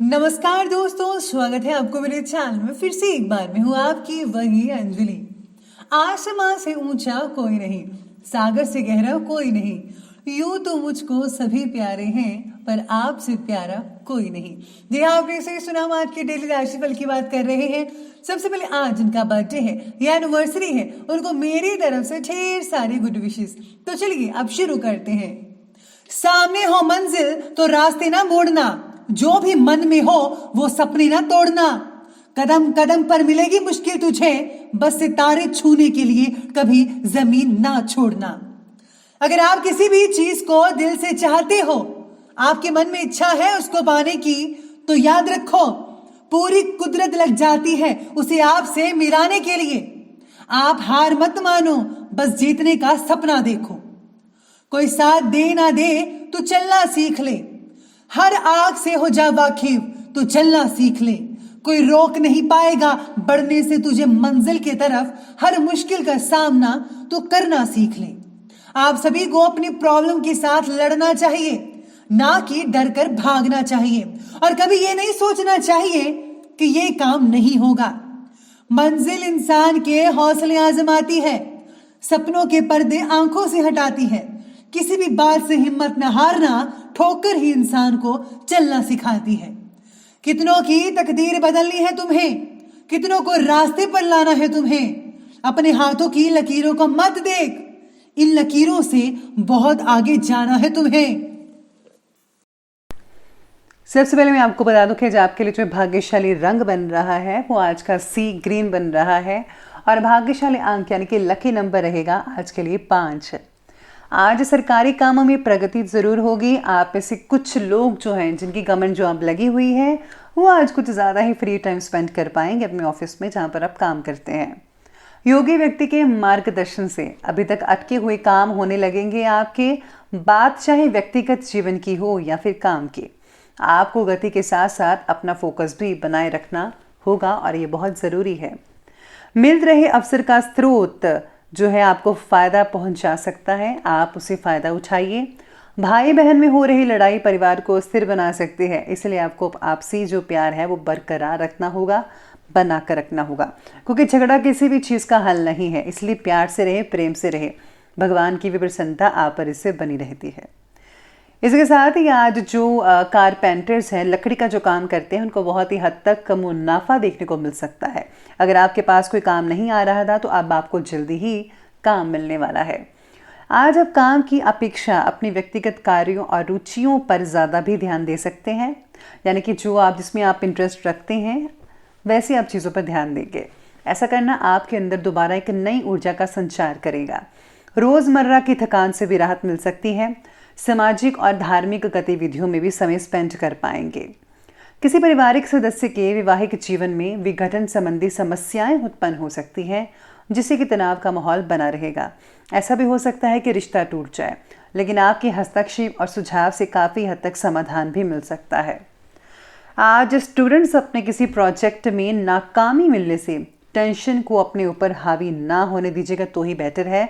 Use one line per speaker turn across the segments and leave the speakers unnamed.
नमस्कार दोस्तों, स्वागत है आपको मेरे चैनल में। फिर से एक बार मैं हूँ आपकी वही अंजलि। आसमां से ऊंचा कोई नहीं, सागर से गहरा कोई नहीं, यूं तो मुझको सभी प्यारे हैं पर आपसे प्यारा कोई नहीं। जी हाँ, आपने सही सुना। हम आज के डेली राशिफल की बात कर रहे हैं। सबसे पहले आज जिनका बर्थडे है या एनिवर्सरी है, उनको मेरी तरफ से ढेर सारी गुड विशेस। तो चलिए अब शुरू करते हैं। सामने हो मंजिल तो रास्ते ना मोड़ना, जो भी मन में हो वो सपने ना तोड़ना। कदम कदम पर मिलेगी मुश्किल तुझे, बस सितारे छूने के लिए कभी जमीन ना छोड़ना। अगर आप किसी भी चीज को दिल से चाहते हो, आपके मन में इच्छा है उसको पाने की, तो याद रखो पूरी कुदरत लग जाती है उसे आपसे मिलाने के लिए। आप हार मत मानो, बस जीतने का सपना देखो। कोई साथ दे ना दे तो चलना सीख ले, हर आग से हो जा वाकिफ तो चलना सीख ले। कोई रोक नहीं पाएगा बढ़ने से तुझे मंजिल की तरफ, हर मुश्किल का सामना तो करना सीख ले। आप सभी को अपनी प्रॉब्लम के साथ लड़ना चाहिए, ना कि डर कर भागना चाहिए। और कभी ये नहीं सोचना चाहिए कि ये काम नहीं होगा। मंजिल इंसान के हौसले आजमाती है, सपनों के पर्दे आंखों से हटाती है। किसी भी बात से हिम्मत न हारना, ठोकर ही इंसान को चलना सिखाती है। कितनों की तकदीर बदलनी है तुम्हें, कितनों को रास्ते पर लाना है तुम्हें। अपने हाथों की लकीरों को मत देख, इन लकीरों से बहुत आगे जाना है तुम्हें।
सबसे पहले मैं आपको बता दूं कि जो आपके लिए जो भाग्यशाली रंग बन रहा है वो आज का सी ग्रीन बन रहा है, और भाग्यशाली अंक यानी कि लकी नंबर रहेगा आज के लिए 5। आज सरकारी कामों में प्रगति जरूर होगी। आप में से कुछ लोग जो हैं जिनकी गवर्नमेंट जॉब लगी हुई है, वो आज कुछ ज़्यादा ही फ्री टाइम स्पेंड कर पाएंगे अपने ऑफिस में जहाँ पर आप काम करते हैं। योगी व्यक्ति के मार्गदर्शन से अभी तक अटके हुए काम होने लगेंगे आपके। बात चाहे व्यक्तिगत जीवन की हो या फिर काम की, आपको गति के साथ साथ अपना फोकस भी बनाए रखना होगा और ये बहुत ज़रूरी है। मिल रहे अवसर का स्रोत जो है आपको फ़ायदा पहुंचा सकता है, आप उसे फ़ायदा उठाइए। भाई बहन में हो रही लड़ाई परिवार को स्थिर बना सकती है, इसलिए आपको आपसी जो प्यार है वो बरकरार रखना होगा, बना कर रखना होगा, क्योंकि झगड़ा किसी भी चीज़ का हल नहीं है। इसलिए प्यार से रहे, प्रेम से रहे, भगवान की भी प्रसन्नता आप पर इससे बनी रहती है। इसके साथ ही आज जो कारपेंटर्स हैं, लकड़ी का जो काम करते हैं, उनको बहुत ही हद तक मुनाफा देखने को मिल सकता है। अगर आपके पास कोई काम नहीं आ रहा था तो अब आपको जल्दी ही काम मिलने वाला है। आज आप काम की अपेक्षा अपने व्यक्तिगत कार्यों और रुचियों पर ज़्यादा भी ध्यान दे सकते हैं, यानी कि जो आप जिसमें आप इंटरेस्ट रखते हैं वैसे आप चीज़ों पर ध्यान देंगे। ऐसा करना आपके अंदर दोबारा एक नई ऊर्जा का संचार करेगा। रोज़मर्रा की थकान से भी राहत मिल सकती है। सामाजिक और धार्मिक गतिविधियों में भी समय स्पेंड कर पाएंगे। किसी पारिवारिक सदस्य के वैवाहिक जीवन में विघटन संबंधी समस्याएं उत्पन्न हो सकती हैं, जिससे कि तनाव का माहौल बना रहेगा। ऐसा भी हो सकता है कि रिश्ता टूट जाए, लेकिन आपके हस्तक्षेप और सुझाव से काफ़ी हद तक समाधान भी मिल सकता है। आज स्टूडेंट्स अपने किसी प्रोजेक्ट में नाकामी मिलने से टेंशन को अपने ऊपर हावी ना होने दीजिएगा तो ही बेटर है।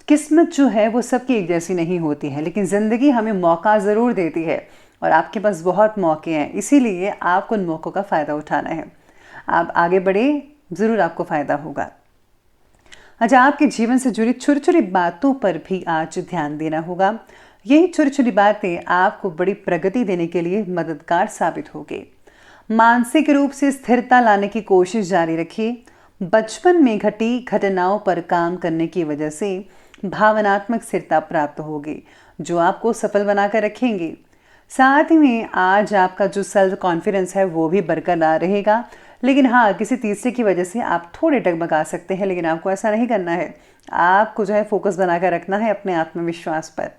किस्मत जो है वो सबकी एक जैसी नहीं होती है, लेकिन ज़िंदगी हमें मौका ज़रूर देती है और आपके पास बहुत मौके हैं, इसीलिए आपको उन मौक़ों का फ़ायदा उठाना है। आप आगे बढ़े, ज़रूर आपको फ़ायदा होगा। अच्छा, आपके जीवन से जुड़ी छोटी छोटी बातों पर भी आज ध्यान देना होगा। यही छोटी छोटी बातें आपको बड़ी प्रगति देने के लिए मददगार साबित होगी। मानसिक रूप से स्थिरता लाने की कोशिश जारी रखिए। बचपन में घटी घटनाओं पर काम करने की वजह से भावनात्मक स्थिरता प्राप्त होगी, जो आपको सफल बनाकर रखेंगे। साथ ही में आज आपका जो सेल्फ कॉन्फिडेंस है वो भी बरकरार रहेगा, लेकिन हाँ, किसी तीसरे की वजह से आप थोड़े डगमगा सकते हैं, लेकिन आपको ऐसा नहीं करना है। आपको जो है फोकस बनाकर रखना है अपने आत्मविश्वास पर।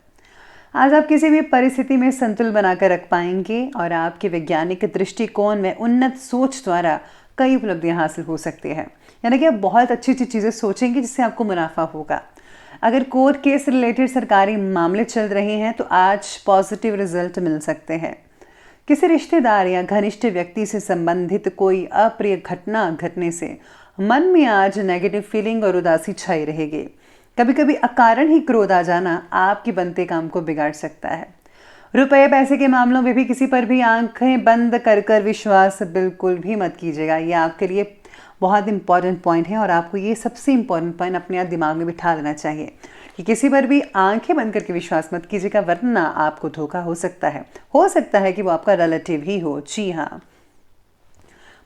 आज आप किसी भी परिस्थिति में संतुलन बनाकर रख पाएंगे और आपके वैज्ञानिक दृष्टिकोण में उन्नत सोच द्वारा कई उपलब्धियां हासिल हो सकती हैं, यानी कि आप बहुत अच्छी अच्छी चीज़ें सोचेंगे जिससे आपको मुनाफा होगा। अगर कोर्ट केस रिलेटेड सरकारी मामले चल रहे हैं तो आज पॉजिटिव रिजल्ट मिल सकते हैं। किसी रिश्तेदार या घनिष्ठ व्यक्ति से संबंधित कोई अप्रिय घटना घटने से मन में आज नेगेटिव फीलिंग और उदासी छाई रहेगी। कभी कभी अकारण ही क्रोध आ जाना आपके बनते काम को बिगाड़ सकता है। रुपए पैसे के मामलों में भी किसी पर भी आंखें बंद कर कर विश्वास बिल्कुल भी मत कीजिएगा। ये आपके लिए बहुत इंपॉर्टेंट पॉइंट है और आपको ये सबसे इंपॉर्टेंट पॉइंट अपने आप दिमाग में बिठा लेना चाहिए कि किसी पर भी आंखें बंद करके विश्वास मत कीजिएगा, वरना आपको धोखा हो सकता है कि वो आपका रिलेटिव ही हो। जी हाँ,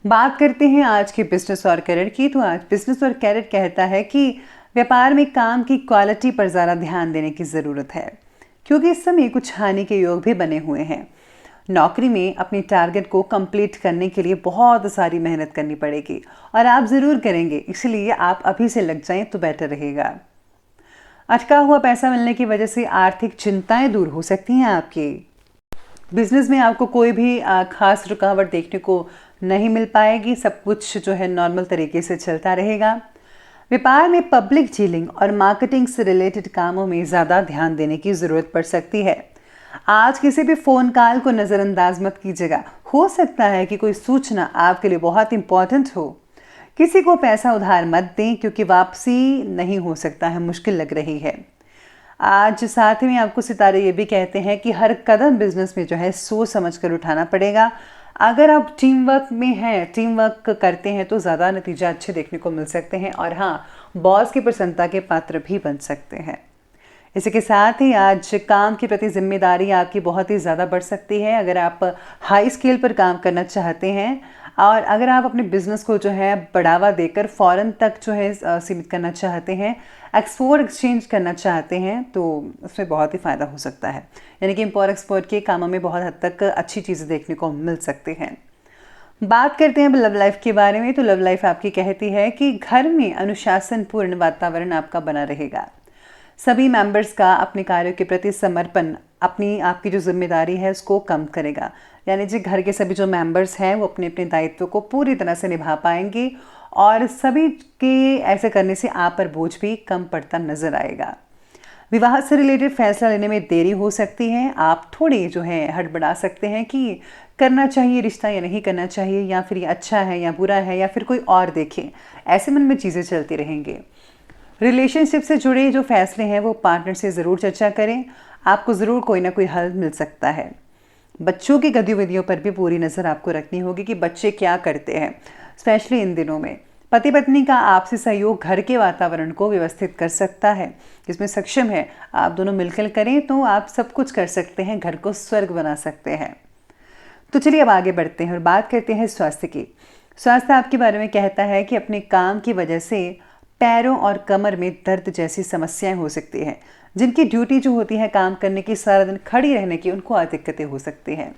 बात करते हैं आज के बिजनेस और कैरियर की। तो आज बिजनेस और कैरियर कहता है कि व्यापार में काम की क्वालिटी पर ज़्यादा ध्यान देने की ज़रूरत है, क्योंकि इस समय कुछ हानि के योग भी बने हुए हैं। नौकरी में अपने टारगेट को कंप्लीट करने के लिए बहुत सारी मेहनत करनी पड़ेगी और आप ज़रूर करेंगे, इसलिए आप अभी से लग जाएं तो बेटर रहेगा। अटका हुआ पैसा मिलने की वजह से आर्थिक चिंताएं दूर हो सकती हैं आपकी। बिजनेस में आपको कोई भी खास रुकावट देखने को नहीं मिल पाएगी, सब कुछ जो है नॉर्मल तरीके से चलता रहेगा। व्यापार में पब्लिक डीलिंग और मार्केटिंग से रिलेटेड कामों में ज़्यादा ध्यान देने की ज़रूरत पड़ सकती है। आज किसी भी फ़ोन कॉल को नज़रअंदाज मत कीजिएगा, हो सकता है कि कोई सूचना आपके लिए बहुत इंपॉर्टेंट हो। किसी को पैसा उधार मत दें, क्योंकि वापसी नहीं हो सकता है, मुश्किल लग रही है। आज साथ में आपको सितारे ये भी कहते हैं कि हर कदम बिजनेस में जो है सोच समझ कर उठाना पड़ेगा। अगर आप टीम वर्क में हैं, टीम वर्क करते हैं तो ज़्यादा नतीजा अच्छे देखने को मिल सकते हैं और हाँ, बॉस की प्रसन्नता के पात्र भी बन सकते हैं। इसी के साथ ही आज काम के प्रति जिम्मेदारी आपकी बहुत ही ज़्यादा बढ़ सकती है। अगर आप हाई स्केल पर काम करना चाहते हैं और अगर आप अपने बिजनेस को जो है बढ़ावा देकर फॉरेन तक जो है सीमित करना चाहते हैं, एक्सपोर्ट एक्सचेंज करना चाहते हैं, तो उसमें बहुत ही फ़ायदा हो सकता है। यानी कि इम्पोर्ट एक्सपोर्ट के कामों में बहुत हद तक अच्छी चीज़ें देखने को मिल सकती हैं। बात करते हैं लव लाइफ के बारे में। तो लव लाइफ आपकी कहती है कि घर में अनुशासनपूर्ण वातावरण आपका बना रहेगा। सभी मेंबर्स का अपने कार्यों के प्रति समर्पण आपकी जो जिम्मेदारी है उसको कम करेगा। यानी कि घर के सभी जो मेंबर्स हैं वो अपने अपने दायित्व को पूरी तरह से निभा पाएंगे और सभी के ऐसे करने से आप पर बोझ भी कम पड़ता नजर आएगा। विवाह से रिलेटेड फैसला लेने में देरी हो सकती है। आप थोड़ी जो है हड़बड़ा सकते हैं कि करना चाहिए रिश्ता या नहीं करना चाहिए, या फिर ये अच्छा है या बुरा है, या फिर कोई और देखे। ऐसे मन में चीज़ें चलती रहेंगी। रिलेशनशिप से जुड़े जो फैसले हैं वो पार्टनर से ज़रूर चर्चा करें, आपको ज़रूर कोई ना कोई हल मिल सकता है। बच्चों की गतिविधियों पर भी पूरी नज़र आपको रखनी होगी कि बच्चे क्या करते हैं, स्पेशली इन दिनों में। पति पत्नी का आपसी सहयोग घर के वातावरण को व्यवस्थित कर सकता है, जिसमें सक्षम है। आप दोनों मिलकर करें तो आप सब कुछ कर सकते हैं, घर को स्वर्ग बना सकते हैं। तो चलिए अब आगे बढ़ते हैं और बात करते हैं स्वास्थ्य की। स्वास्थ्य आपके बारे में कहता है कि अपने काम की वजह से पैरों और कमर में दर्द जैसी समस्याएं हो सकती हैं। जिनकी ड्यूटी जो होती है काम करने की, सारा दिन खड़ी रहने की, उनको और दिक्कतें हो सकती हैं।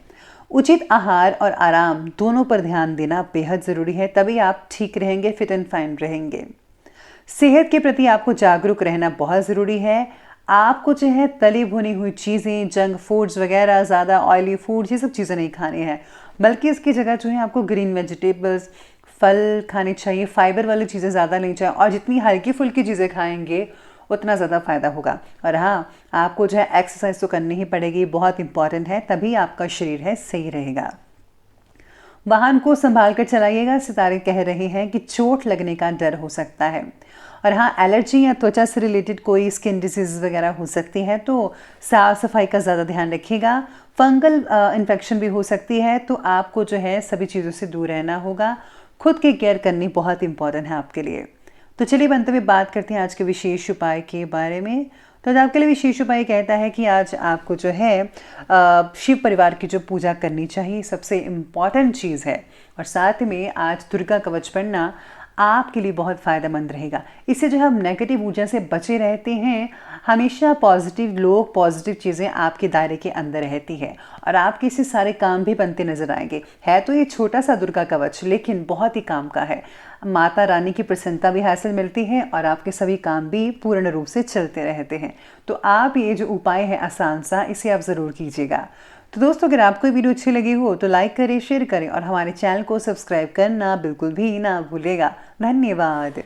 उचित आहार और आराम दोनों पर ध्यान देना बेहद ज़रूरी है, तभी आप ठीक रहेंगे, फिट एंड फाइन रहेंगे। सेहत के प्रति आपको जागरूक रहना बहुत ज़रूरी है। आपको जो है तली भुनी हुई चीज़ें, जंक फूड्स वगैरह, ज़्यादा ऑयली फूड्स, ये सब चीज़ें नहीं खानी है, बल्कि इसकी जगह जो है आपको ग्रीन वेजिटेबल्स, फल खाने चाहिए, फाइबर वाली चीज़ें ज़्यादा लेनी चाहिए और जितनी हल्की फुल्की चीज़ें खाएंगे उतना ज़्यादा फ़ायदा होगा। और हाँ, आपको जो है एक्सरसाइज तो करनी ही पड़ेगी, बहुत इंपॉर्टेंट है, तभी आपका शरीर है सही रहेगा। वाहन को संभाल कर चलाइएगा। सितारे कह रहे हैं कि चोट लगने का डर हो सकता है। और हाँ, एलर्जी या त्वचा से रिलेटेड कोई स्किन डिजीज़ वगैरह हो सकती है, तो साफ़ सफाई का ज़्यादा ध्यान रखिएगा। फंगल इन्फेक्शन भी हो सकती है, तो आपको जो है सभी चीज़ों से दूर रहना होगा। खुद की केयर करनी बहुत इंपॉर्टेंट है आपके लिए। तो चलिए बनते हुए बात करते हैं आज के विशेष उपाय के बारे में। तो आज आपके लिए विशेष उपाय कहता है कि आज आपको जो है शिव परिवार की जो पूजा करनी चाहिए, सबसे इम्पॉर्टेंट चीज़ है। और साथ में आज दुर्गा कवच पढ़ना आपके लिए बहुत फ़ायदेमंद रहेगा। इससे जो हम नेगेटिव ऊर्जा से बचे रहते हैं, हमेशा पॉजिटिव लोग, पॉजिटिव चीज़ें आपके दायरे के अंदर रहती है और आपके इससे सारे काम भी बनते नजर आएंगे। है तो ये छोटा सा दुर्गा कवच, लेकिन बहुत ही काम का है। माता रानी की प्रसन्नता भी हासिल मिलती है और आपके सभी काम भी पूर्ण रूप से चलते रहते हैं। तो आप ये जो उपाय है आसान सा, इसे आप ज़रूर कीजिएगा। तो दोस्तों, अगर आपको ये वीडियो अच्छी लगी हो तो लाइक करें, शेयर करें और हमारे चैनल को सब्सक्राइब करना बिल्कुल भी ना भूलिएगा। धन्यवाद।